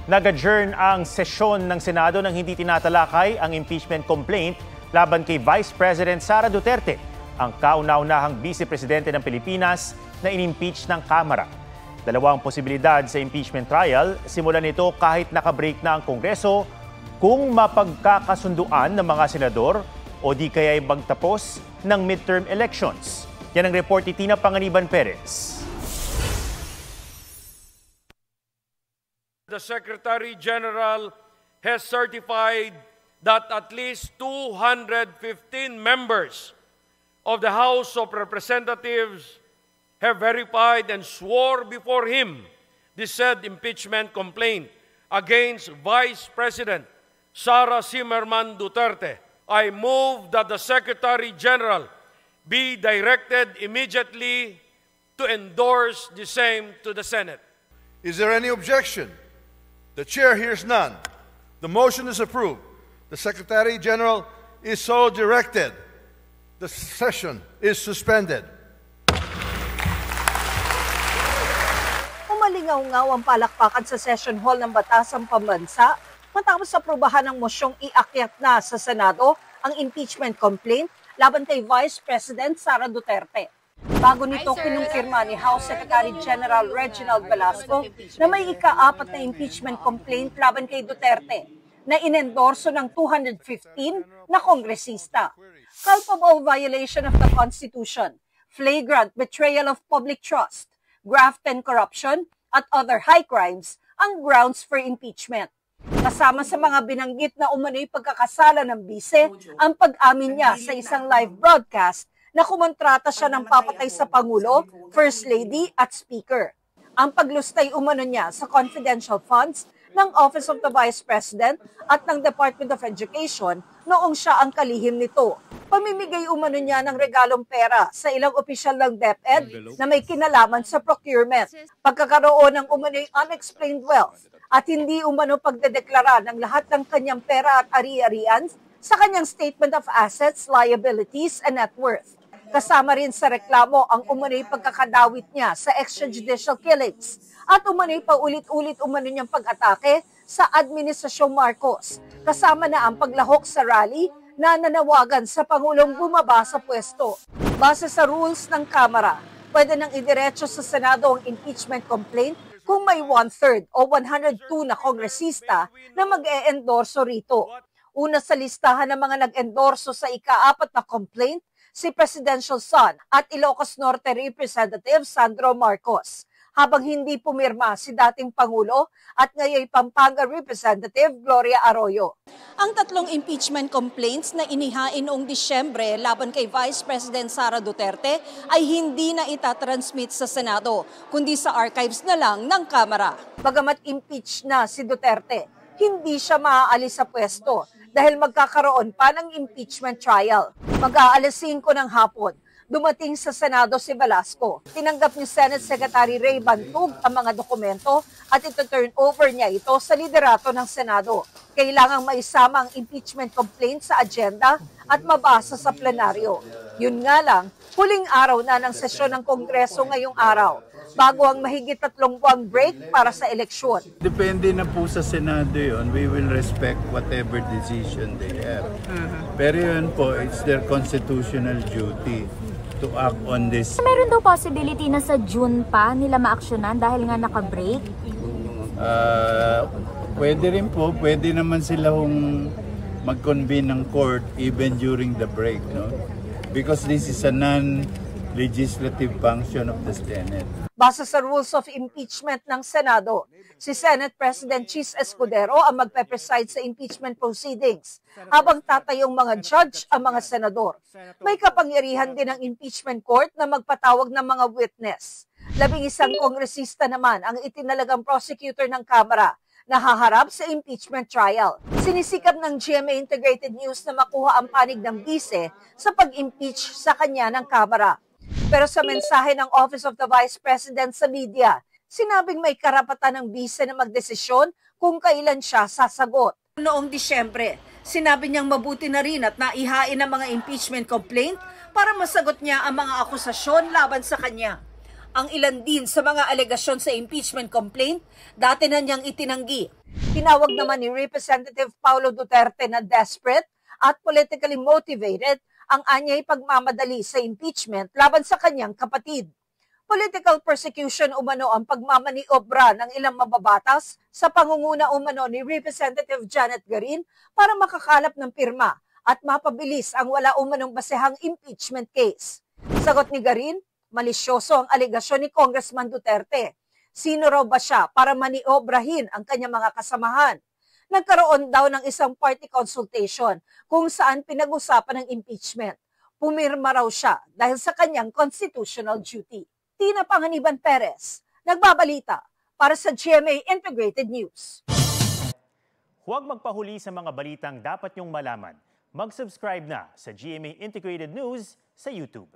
Nag-adjourn ang sesyon ng Senado nang hindi tinatalakay ang impeachment complaint laban kay Vice President Sara Duterte, ang kauna-unahang Vice-Presidente ng Pilipinas na inimpeach ng Kamara. Dalawang posibilidad sa impeachment trial, simulan nito kahit nakabreak na ang Kongreso kung mapagkakasunduan ng mga senador o di kaya magtapos ng midterm elections. Yan ang report ni Tina Panganiban Perez. The Secretary General has certified that at least 215 members of the House of Representatives have verified and swore before him the said impeachment complaint against Vice President Sara Zimmerman Duterte. I move that the Secretary General be directed immediately to endorse the same to the Senate. Is there any objection? The Chair hears none. The motion is approved. The Secretary General is so directed. The session is suspended. Umalingaw-ngaw ang palakpakan sa session hall ng Batasang Pambansa matapos aprubahan ng mosyong iakyat na sa Senado ang impeachment complaint laban kay Vice President Sara Duterte. Bago nito, kinumpirma ni House Secretary General Reginald Velasco na may ika-4 na impeachment complaint laban kay Duterte na inendorso ng 215 na kongresista. Culpable violation of the Constitution, flagrant betrayal of public trust, graft and corruption, at other high crimes ang grounds for impeachment. Kasama sa mga binanggit na umano'y pagkakasala ng bise ang pag-amin niya sa isang live broadcast na kumontrata siya ng papatay sa Pangulo, First Lady at Speaker. Ang paglustay umano niya sa confidential funds ng Office of the Vice President at ng Department of Education noong siya ang kalihim nito. Pamimigay umano niya ng regalong pera sa ilang opisyal ng DepEd na may kinalaman sa procurement. Pagkakaroon ng umano'y unexplained wealth at hindi umano pagdedeklara ng lahat ng kanyang pera at ari-arian sa kanyang Statement of Assets, Liabilities, and Net Worth. Kasama rin sa reklamo ang umano'y pagkakadawit niya sa extrajudicial killings at umano'y paulit-ulit umano niyang pag-atake sa Administrasyong Marcos, kasama na ang paglahok sa rally na nanawagan sa Pangulong bumaba sa pwesto. Base sa rules ng Kamara, pwede nang idiretso sa Senado ang impeachment complaint kung may 1/3 o 102 na kongresista na mag-e-endorso rito. Una sa listahan ng mga nag-endorso sa ika-4 na complaint, si Presidential Son at Ilocos Norte Representative Sandro Marcos, habang hindi pumirma si dating Pangulo at ngayon Pampanga Representative Gloria Arroyo. Ang tatlong impeachment complaints na inihain noong Disyembre laban kay Vice President Sara Duterte ay hindi na itatransmit sa Senado, kundi sa archives na lang ng Kamara. Bagamat impeach na si Duterte, hindi siya maaalis sa pwesto dahil magkakaroon pa ng impeachment trial. Mag-aalas 5 ng hapon, dumating sa Senado si Velasco. Tinanggap ni Senate Secretary Ray Bantug ang mga dokumento at ito-turn over niya ito sa liderato ng Senado. Kailangang maisama ang impeachment complaint sa agenda at mabasa sa plenaryo. Yun nga lang, huling araw na ng sesyon ng Kongreso ngayong araw, bago ang mahigit 3 buwang break para sa eleksyon. Depende na po sa Senado yun. We will respect whatever decision they have. Pero yun po, it's their constitutional duty to act on this. Meron daw possibility na sa June pa nila maaksyonan dahil nga naka-break? Pwede rin po. Pwede naman sila mag-convene ng court even during the break, no? Because this is a non-legislative function of the Senate. Base sa rules of impeachment ng Senado, si Senate President Chis Escudero ang magpe-preside sa impeachment proceedings, habang tatayong mga judge ang mga senador. May kapangyarihan din ang impeachment court na magpatawag ng mga witness. 11 kongresista naman ang itinalagang prosecutor ng Kamara na haharap sa impeachment trial. Sinisikap ng GMA Integrated News na makuha ang panig ng bise sa pag-impeach sa kanya ng Kamara. Pero sa mensahe ng Office of the Vice President sa media, sinabing may karapatan ng bise na magdesisyon kung kailan siya sasagot. Noong Disyembre, sinabi niyang mabuti na rin at naihain ang mga impeachment complaint para masagot niya ang mga akusasyon laban sa kanya. Ang ilan din sa mga alegasyon sa impeachment complaint, dati na niyang itinanggi. Tinawag naman ni Representative Paulo Duterte na desperate at politically motivated ang anyay pagmamadali sa impeachment laban sa kanyang kapatid. Political persecution umano ang pagmamaniobra ng ilang mababatas sa pangunguna umano ni Representative Janet Garin para makakalap ng pirma at mapabilis ang wala umanong basehang impeachment case. Sagot ni Garin, malisyoso ang alegasyon ni Congressman Duterte. Sino raw ba siya para maniobrahin ang kanyang mga kasamahan? Nagkaroon daw ng isang party consultation kung saan pinag-usapan ng impeachment. Pumirma raw siya dahil sa kanyang constitutional duty. Tina Panganiban Perez, nagbabalita para sa GMA Integrated News. Huwag magpahuli sa mga balitang dapat niyong malaman. Mag-subscribe na sa GMA Integrated News sa YouTube.